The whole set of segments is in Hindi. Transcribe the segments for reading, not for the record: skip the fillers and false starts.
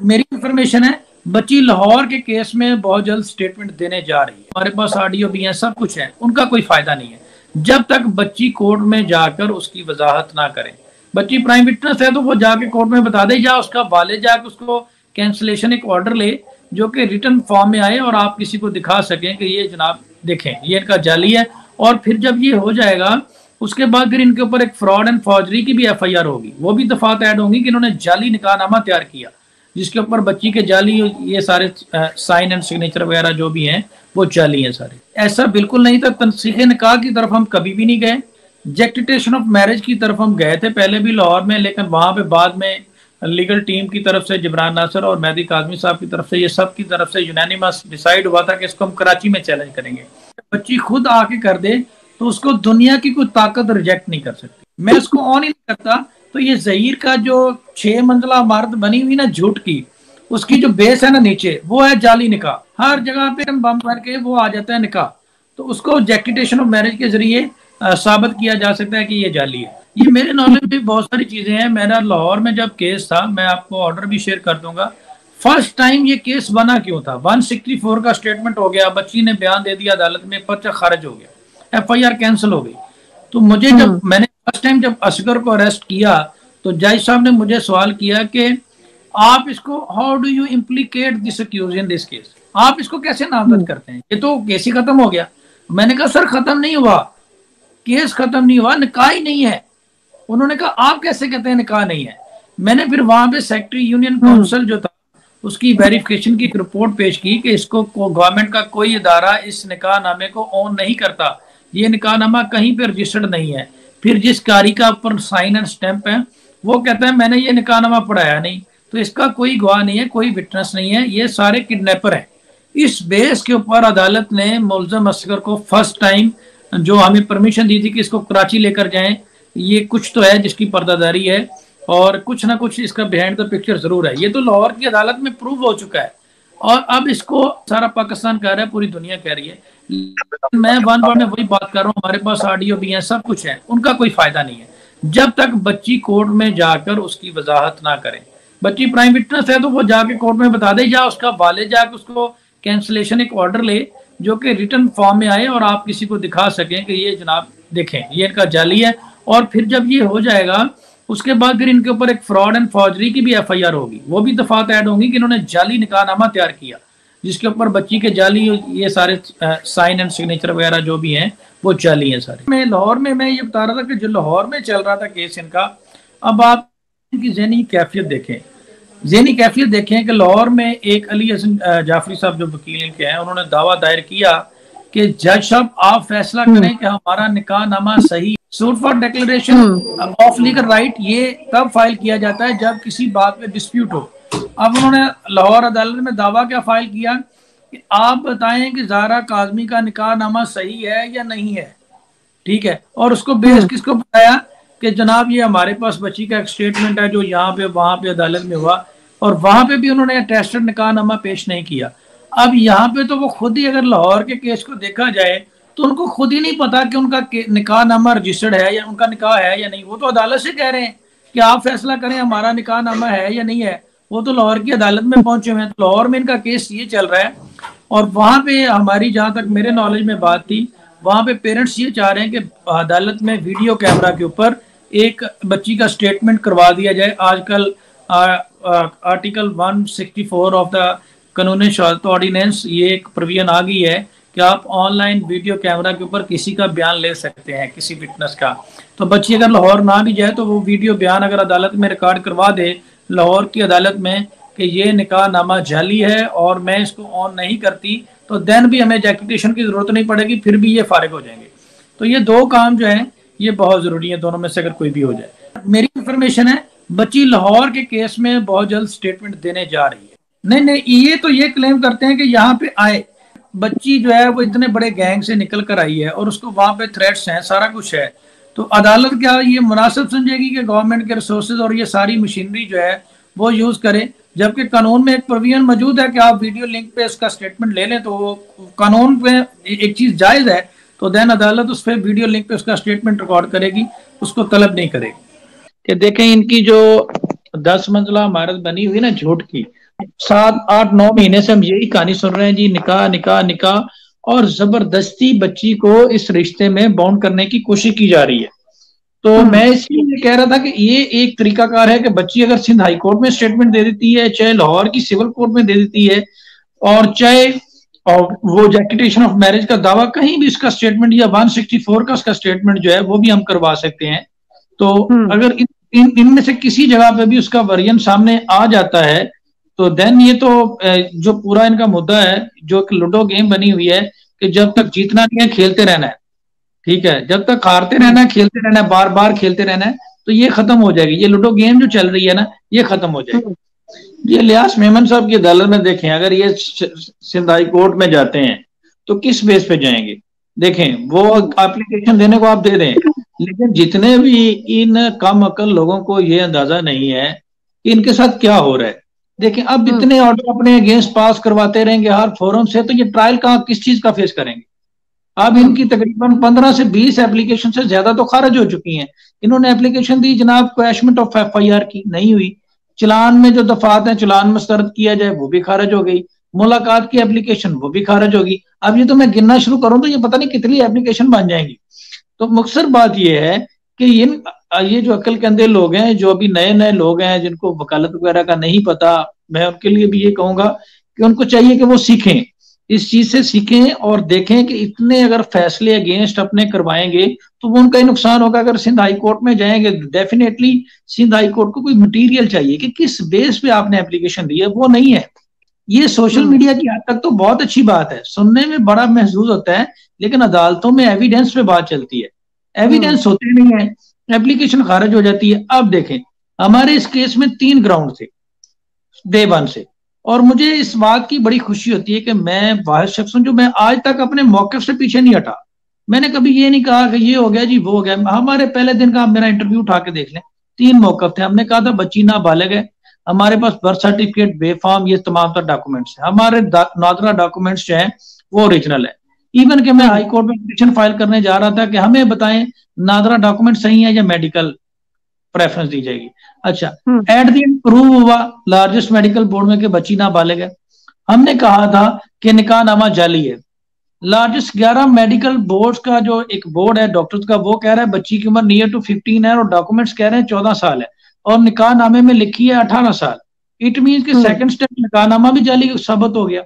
मेरी इंफॉर्मेशन है बच्ची लाहौर के केस में बहुत जल्द स्टेटमेंट देने जा रही है। हमारे पास ऑडियो भी है, सब कुछ है। उनका कोई फायदा नहीं है जब तक बच्ची कोर्ट में जाकर उसकी वजाहत ना करे। बच्ची प्राइम विटनेस है तो वो जाके कोर्ट में बता दे, या उसका वालिद जाके उसको कैंसलेशन एक ऑर्डर ले जो कि रिटर्न फॉर्म में आए और आप किसी को दिखा सकें कि ये जनाब देखें ये इनका जाली है। और फिर जब ये हो जाएगा उसके बाद फिर इनके ऊपर एक फ्रॉड एंड फॉर्जरी की भी एफआईआर होगी, वो भी दफात ऐड होंगी कि इन्होंने जाली निकाहनामा तैयार किया जिसके ऊपर बच्ची के जाली ये सारे साइन एंड सिग्नेचर वगैरह जो भी हैं वो जाली हैं सारे। ऐसा बिल्कुल नहीं था। तनसीह निकाह की तरफ हम कभी भी नहीं गए। जेक्टिटेशन ऑफ मैरिज की तरफ हम गए थे पहले भी लाहौर में, लेकिन वहां पे बाद में लीगल टीम की तरफ से जिब्रान नासर और मेहदी काज़मी साहब की तरफ से ये सब की तरफ से यूनानिमस डिसाइड हुआ था कि इसको हम कराची में चैलेंज करेंगे। बच्ची खुद आके कर दे तो उसको दुनिया की कोई ताकत रिजेक्ट नहीं कर सकती। मैं उसको ऑन ही नहीं करता। तो ये ज़हीर का जो 6 मंजिला इमारत बनी हुई ना झूठ की, उसकी जो बेस है ना नीचे, वो है जाली निकाह। हर जगह पे बम भर के वो आ जाता है निकाह, तो उसको जेक्टिटेशन ऑफ मैरिज के जरिए साबित किया जा सकता है कि ये जाली है। ये मेरे नॉलेज में बहुत सारी चीजें हैं। मेरा लाहौर में जब केस था, मैं आपको ऑर्डर भी शेयर कर दूंगा, फर्स्ट टाइम ये केस बना क्यों था। 164 का स्टेटमेंट हो गया, बच्ची ने बयान दे दिया अदालत में, पर्चा खारिज हो गया, एफआईआर कैंसिल हो गई। तो मुझे जब मैंने फर्स्ट टाइम जब असगर को अरेस्ट किया तो जज साहब ने मुझे सवाल किया कि आप इसको how do you implicate this accuse in this case, आप इसको कैसे नामजद करते हैं, ये तो केस ही खत्म हो गया। मैंने कहा सर खत्म नहीं हुआ, केस खत्म नहीं हुआ, निकाह ही नहीं है। उन्होंने कहा आप कैसे कहते हैं निकाह नहीं है। मैंने फिर वहां पे सेक्रेटरी यूनियन काउंसिल जो था उसकी वेरिफिकेशन की एक रिपोर्ट पेश की कि इसको गवर्नमेंट का कोई इदारा इस निकाह नामे को ऑन नहीं करता, ये निकाह नामा कहीं पे रजिस्टर्ड नहीं है। फिर जिस कारी का ऊपर साइन एंड स्टैंप है वो कहता है मैंने ये निकाह नामा पढ़ाया नहीं, तो इसका कोई गवाह नहीं है, कोई विटनेस नहीं है, ये सारे किडनैपर हैं। इस बेस के ऊपर अदालत ने मुल्ज़म असगर को फर्स्ट टाइम जो हमें परमिशन दी थी कि इसको कराची लेकर जाएं, ये कुछ तो है जिसकी पर्दादारी है और कुछ ना कुछ इसका बिहाइंड द पिक्चर जरूर है। ये तो लाहौर की अदालत में प्रूव हो चुका है और अब इसको सारा पाकिस्तान कह रहा है, पूरी दुनिया कह रही है। मैं वन वर्ड में वही बात कर रहा हूँ, हमारे पास ऑडियो भी है, सब कुछ है। उनका कोई फायदा नहीं है जब तक बच्ची कोर्ट में जाकर उसकी वजाहत ना करे। बच्ची प्राइम विटनेस है तो वो जाके कोर्ट में बता दे, या उसका वालिद जाके उसको कैंसलेशन एक ऑर्डर ले जो कि रिटर्न फॉर्म में आए और आप किसी को दिखा सकें कि ये जनाब देखें ये इनका जाली है। और फिर जब ये हो जाएगा उसके बाद फिर इनके ऊपर एक फ्रॉड एंड फॉर्जरी की भी एफआईआर होगी, वो भी दफात ऐड होंगी कि इन्होंने जाली निकाहनामा तैयार किया जिसके ऊपर बच्ची के जाली ये सारे साइन एंड सिग्नेचर वगैरह जो भी हैं वो जाली हैं सारे। मैं लाहौर में मैं ये बता रहा था कि जो लाहौर में चल रहा था केस इनका, अब आप इनकी ज़हनी कैफियत देखें, ज़हनी कैफियत देखें कि लाहौर में एक अली हसन जाफरी साहब जो वकील इनके हैं, उन्होंने दावा दायर किया कि जज साहब आप फैसला करें कि हमारा निकाह नामा सही। Suit for declaration of legal right ये तब फाइल किया जाता है जब किसी बात पे डिस्प्यूट हो। अब उन्होंने लाहौर अदालत में दावा क्या फाइल किया कि आप बताएं कि ज़हरा काज़मी का निकाह नामा सही है या नहीं है, ठीक है। और उसको बेस किसको बताया कि जनाब ये हमारे पास बच्ची का एक स्टेटमेंट है जो यहाँ पे वहां पे अदालत में हुआ, और वहां पे भी उन्होंने अटेस्टेड निकाह नामा पेश नहीं किया। अब यहाँ पे तो वो खुद ही, अगर लाहौर के केस को देखा जाए तो उनको खुद ही नहीं पता कि उनका निकाह नामा रजिस्टर्ड है या उनका निकाह है या नहीं। वो तो अदालत से कह रहे हैं कि आप फैसला करें हमारा निकाह नामा है या नहीं है। वो तो लाहौर की अदालत में पहुंचे हुए हैं, तो लाहौर में इनका केस ये चल रहा है। और वहां पे हमारी जहां तक मेरे नॉलेज में बात थी, वहां पे पेरेंट्स ये चाह रहे हैं कि अदालत में वीडियो कैमरा के ऊपर एक बच्ची का स्टेटमेंट करवा दिया जाए। आजकल आर्टिकल 164 ऑफ द कानून शहादत ऑर्डिनेंस ये एक प्रोविजन आ गई है कि आप ऑनलाइन वीडियो कैमरा के ऊपर किसी का बयान ले सकते हैं, किसी विटनेस का। तो बच्ची अगर लाहौर ना भी जाए तो वो वीडियो बयान अगर अदालत में रिकॉर्ड करवा दे लाहौर की अदालत में कि ये निकाह नामा जाली है और मैं इसको ऑन नहीं करती, तो देन भी हमें जेक्टिटेशन की जरूरत नहीं पड़ेगी, फिर भी ये फारिग हो जाएंगे। तो ये दो काम जो है ये बहुत जरूरी है, दोनों में से अगर कोई भी हो जाए। मेरी इंफॉर्मेशन है बच्ची लाहौर के केस में बहुत जल्द स्टेटमेंट देने जा रही है। नहीं, ये तो ये क्लेम करते हैं कि यहाँ पे आए बच्ची जो है वो इतने बड़े गैंग से निकल कर आई है और उसको वहां पे थ्रेट्स हैं, सारा कुछ है। तो अदालत क्या ये मुनासिब समझेगी कि गवर्नमेंट के रिसोर्सेज और ये सारी मशीनरी जो है वो यूज करे, जबकि कानून में एक प्रोविजन मौजूद है कि आप वीडियो लिंक पे इसका स्टेटमेंट ले लें। तो कानून पे एक चीज जायज है तो देन अदालत उस पर वीडियो लिंक पे उसका स्टेटमेंट रिकॉर्ड करेगी, उसको तलब नहीं करेगी। कि देखें इनकी जो 10 मंजिला इमारत बनी हुई ना झूठ की, 7 8 9 महीने से हम यही कहानी सुन रहे हैं जी, निकाह निकाह निकाह, और जबरदस्ती बच्ची को इस रिश्ते में बाउंड करने की कोशिश की जा रही है। तो मैं इसलिए कह रहा था कि ये एक तरीकाकार है कि बच्ची अगर सिंध हाई कोर्ट में स्टेटमेंट दे देती है, चाहे लाहौर की सिविल कोर्ट में दे देती है, और चाहे और वो जैक्टिटेशन ऑफ मैरिज का दावा कहीं भी इसका स्टेटमेंट या 164 का उसका स्टेटमेंट जो है वो भी हम करवा सकते हैं। तो अगर इनमें से किसी जगह पे भी उसका वर्जन सामने आ जाता है तो देन ये तो जो पूरा इनका मुद्दा है, जो एक लूडो गेम बनी हुई है कि जब तक जीतना नहीं है खेलते रहना है, ठीक है, जब तक हारते रहना है खेलते रहना है, बार बार खेलते रहना है, तो ये खत्म हो जाएगी। ये लूडो गेम जो चल रही है ना, ये खत्म हो जाएगी। ये इलियास मेमन साहब की अदालत में देखें, अगर ये सिंध हाई कोर्ट में जाते हैं तो किस बेस पे जाएंगे? देखें, वो एप्लीकेशन देने को आप दे दें, लेकिन जितने भी इन कम अकल लोगों को ये अंदाजा नहीं है कि इनके साथ क्या हो रहा है। देखें, अब इतने ऑर्डर अपने अगेंस्ट पास करवाते रहेंगे हर फोरम से, तो ये ट्रायल कहाँ किस चीज का फेस करेंगे? अब इनकी तकरीबन 15 से 20 एप्लीकेशन से ज्यादा तो खारिज हो चुकी हैं। इन्होंने एप्लीकेशन दी जनाब क्वैशमेंट ऑफ FIR की, नहीं हुई। चलान में जो दफात है चलान मुस्तरद किया जाए वो भी खारिज हो गई। मुलाकात की एप्लीकेशन वो भी खारिज होगी। अब ये तो मैं गिनना शुरू करूं तो ये पता नहीं कितनी एप्लीकेशन बन जाएंगी। तो मुख्तसर बात ये है कि ये जो अक्ल के अंधे लोग हैं, जो अभी नए नए लोग हैं जिनको वकालत वगैरह का नहीं पता, मैं उनके लिए भी ये कहूंगा कि उनको चाहिए कि वो सीखें, इस चीज से सीखें और देखें कि इतने अगर फैसले अगेंस्ट अपने करवाएंगे तो वो उनका ही नुकसान होगा। अगर सिंध हाई कोर्ट में जाएंगे, डेफिनेटली सिंध हाई कोर्ट को कोई मटेरियल चाहिए कि किस बेस पे आपने एप्लीकेशन दी है, वो नहीं है। ये सोशल मीडिया की हद तक तो बहुत अच्छी बात है, सुनने में बड़ा महसूस होता है, लेकिन अदालतों में एविडेंस पे बात चलती है। एविडेंस होते नहीं है, एप्लीकेशन खारिज हो जाती है। अब देखें, हमारे इस केस में 3 ग्राउंड थे डे 1 से, और मुझे इस बात की बड़ी खुशी होती है कि मैं वाहिद शख्स हूं जो मैं आज तक अपने मौके से पीछे नहीं हटा। मैंने कभी ये नहीं कहा कि ये हो गया जी वो हो गया। हमारे पहले दिन का आप मेरा इंटरव्यू उठा के देख लें, 3 मौकफ थे। हमने कहा था बच्ची नाबालिग है, हमारे पास बर्थ सर्टिफिकेट बेफार्म ये तमाम तर डॉक्यूमेंट्स है, हमारे नादरा डॉक्यूमेंट्स जो है वो ओरिजिनल है। इवन के मैं हाई कोर्ट में पिटीशन फाइल करने जा रहा था कि हमें बताएं नादरा डॉक्यूमेंट सही है या मेडिकल प्रेफरेंस दी जाएगी। अच्छा, एट द एंड प्रूव हुआ लार्जेस्ट मेडिकल बोर्ड में कि बच्ची नाबालिग है। हमने कहा था कि निकाहनामा जाली है। लार्जेस्ट 11 मेडिकल बोर्ड्स का जो एक बोर्ड है डॉक्टर्स का, वो कह रहा है बच्ची की उम्र नियर टू 15 है और डॉक्यूमेंट्स कह रहे हैं 14 साल है, और निकाहनामे में लिखी है 18 साल। इट मीन कि सेकंड स्टेप निकाहनामा भी जाली साबित हो गया।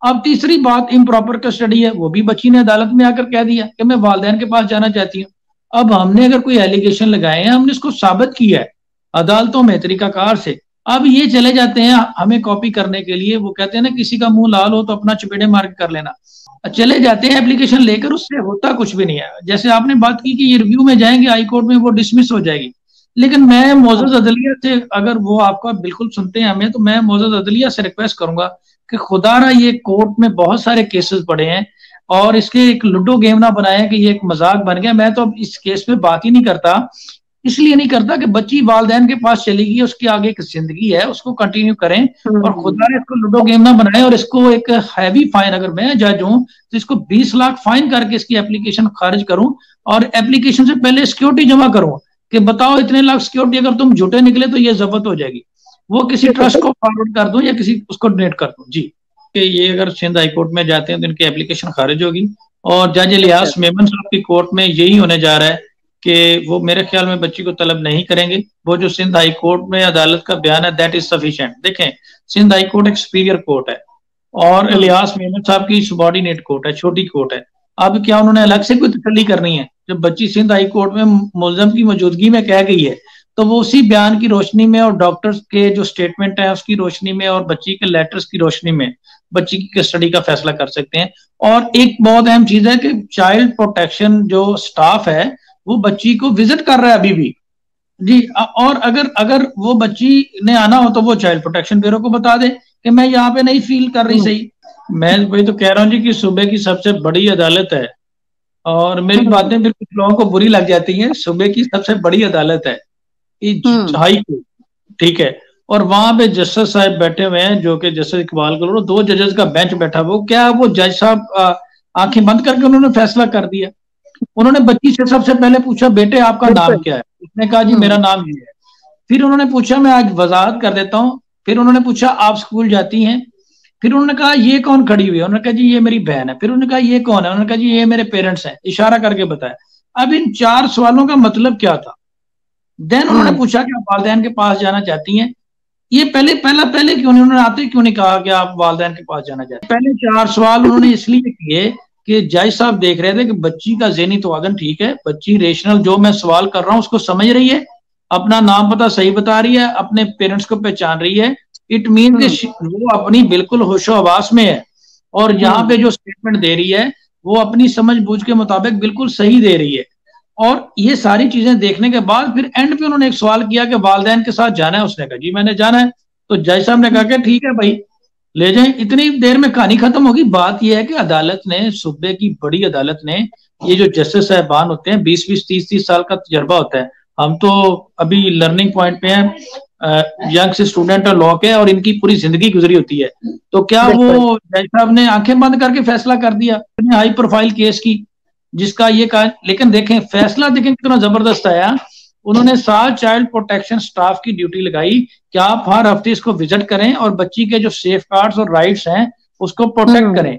अब तीसरी बात इम्प्रॉपर कस्टडी है, वो भी बच्ची ने अदालत में आकर कह दिया कि मैं वालिदैन के पास जाना चाहती हूँ। अब हमने अगर कोई एलिगेशन लगाए हैं, हमने इसको साबित किया है अदालतों में तरीकाकार से। अब ये चले जाते हैं हमें कॉपी करने के लिए, वो कहते हैं ना किसी का मुंह लाल हो तो अपना चपेड़े मार के कर लेना। चले जाते हैं एप्लीकेशन लेकर, उससे होता कुछ भी नहीं है। जैसे आपने बात की कि ये रिव्यू में जाएंगे हाई कोर्ट में, वो डिसमिस हो जाएगी। लेकिन मैं मोअज़्ज़ज़ अदलिया से, अगर वो आपका बिल्कुल सुनते हैं हमें, तो मैं मोअज़्ज़ज़ अदलिया से रिक्वेस्ट करूंगा कि खुदारा ये कोर्ट में बहुत सारे केसेस पड़े हैं और इसके एक लूडो गेम ना बनाए कि ये एक मजाक बन गया। मैं तो अब इस केस में बात ही नहीं करता, इसलिए नहीं करता कि बच्ची वालिदैन के पास चली गई, उसकी आगे एक जिंदगी है, उसको कंटिन्यू करें और खुदा ने इसको लूडो गेम ना बनाए। और इसको एक हैवी फाइन, अगर मैं जज हूं तो इसको 20 लाख फाइन करके इसकी एप्लीकेशन खारिज करूं और एप्लीकेशन से पहले सिक्योरिटी जमा करूं कि बताओ इतने लाख सिक्योरिटी अगर तुम झूठे निकले तो ये जब्त हो जाएगी। वो किसी ट्रस्ट को फॉरवर्ड कर दूं या किसी उसको डोनेट कर दूं जी, कि ये अगर सिंध हाई कोर्ट में जाते हैं तो इनकी एप्लीकेशन खारिज होगी। और जज इलियास मेमन साहब की कोर्ट में यही होने जा रहा है कि वो मेरे ख्याल में बच्ची को तलब नहीं करेंगे। वो जो सिंध हाई कोर्ट में अदालत का बयान है दैट इज सफिशिएंट। देखें, सिंध हाई कोर्ट एक सुपीरियर कोर्ट है और इलियास मेमन साहब की सबॉर्डिनेट कोर्ट है, छोटी कोर्ट है। अब क्या उन्होंने अलग से कोई तसल्ली करनी है? जब बच्ची सिंध हाई कोर्ट में मुलजम की मौजूदगी में कह गई है तो वो उसी बयान की रोशनी में और डॉक्टर्स के जो स्टेटमेंट है उसकी रोशनी में और बच्ची के लेटर्स की रोशनी में बच्ची की कस्टडी का फैसला कर सकते हैं। और एक बहुत अहम चीज है कि चाइल्ड प्रोटेक्शन जो स्टाफ है वो बच्ची को विजिट कर रहा है अभी भी जी। और अगर वो बच्ची ने आना हो तो वो चाइल्ड प्रोटेक्शन ब्यूरो को बता दे कि मैं यहाँ पे नहीं फील कर रही सही। मैं वही तो कह रहा हूँ जी कि सूबे की सबसे बड़ी अदालत है और मेरी बातें फिर कुछ लोगों को बुरी लग जाती हैं। सूबे की सबसे बड़ी अदालत है हाई कोर्ट, ठीक है, और वहां पे जस्टिस साहब बैठे हुए हैं जो कि जस्टिस इकबाल कलोर, 2 जजेस का बेंच बैठा। वो क्या, वो जज साहब आंखें बंद करके उन्होंने फैसला कर दिया। उन्होंने बच्ची से सबसे पहले पूछा बेटे आपका नाम क्या है? उसने कहा जी मेरा नाम ये है। फिर उन्होंने पूछा मैं आज वजाहत कर देता हूँ, फिर उन्होंने पूछा आप स्कूल जाती हैं? फिर उन्होंने कहा ये कौन खड़ी हुई है? उन्होंने कहा जी ये मेरी बहन है। फिर उन्होंने कहा ये कौन है? उन्होंने कहा जी ये मेरे पेरेंट्स हैं, इशारा करके बताया। अब इन 4 सवालों का मतलब क्या था? देन उन्होंने पूछा कि आप वालिदैन के पास जाना चाहती हैं? ये पहले क्यों नहीं, उन्होंने आते क्यों नहीं कहा कि आप वालिदैन के पास जाना चाहते हैं? पहले 4 सवाल उन्होंने इसलिए किए कि जज साहब देख रहे थे कि बच्ची का ज़हनी तवाज़ुन ठीक है, बच्ची रेशनल, जो मैं सवाल कर रहा हूँ उसको समझ रही है, अपना नाम पता सही बता रही है, अपने पेरेंट्स को पहचान रही है। इट मीन कि वो अपनी बिल्कुल होशो हवास में है, और यहाँ पे जो स्टेटमेंट दे रही है वो अपनी समझ बूझ के मुताबिक बिल्कुल सही दे रही है। और ये सारी चीजें देखने के बाद फिर एंड पे उन्होंने एक सवाल किया कि वालिदैन के साथ जाना है? उसने कहा जी मैंने जाना है। तो जज साहब ने कहा कि ठीक है भाई ले जाएं। इतनी देर में कहानी खत्म होगी। बात यह है कि अदालत ने, सूबे की बड़ी अदालत ने, ये जो जस्टिस साहबान होते हैं 20-20, 30-30 साल का तजर्बा होता है। हम तो अभी लर्निंग पॉइंट पे हैं, यंग से स्टूडेंट और लॉ के, और इनकी पूरी जिंदगी गुजरी होती है। तो क्या वो जज साहब ने आंखें बंद करके फैसला कर दिया हाई प्रोफाइल केस की जिसका ये कहा? लेकिन देखें फैसला, देखें कितना जबरदस्त आया। उन्होंने 7 चाइल्ड प्रोटेक्शन स्टाफ की ड्यूटी लगाई कि आप हर हफ्ते इसको विजिट करें और बच्ची के जो सेफ गार्ड्स और राइट्स हैं उसको प्रोटेक्ट करें।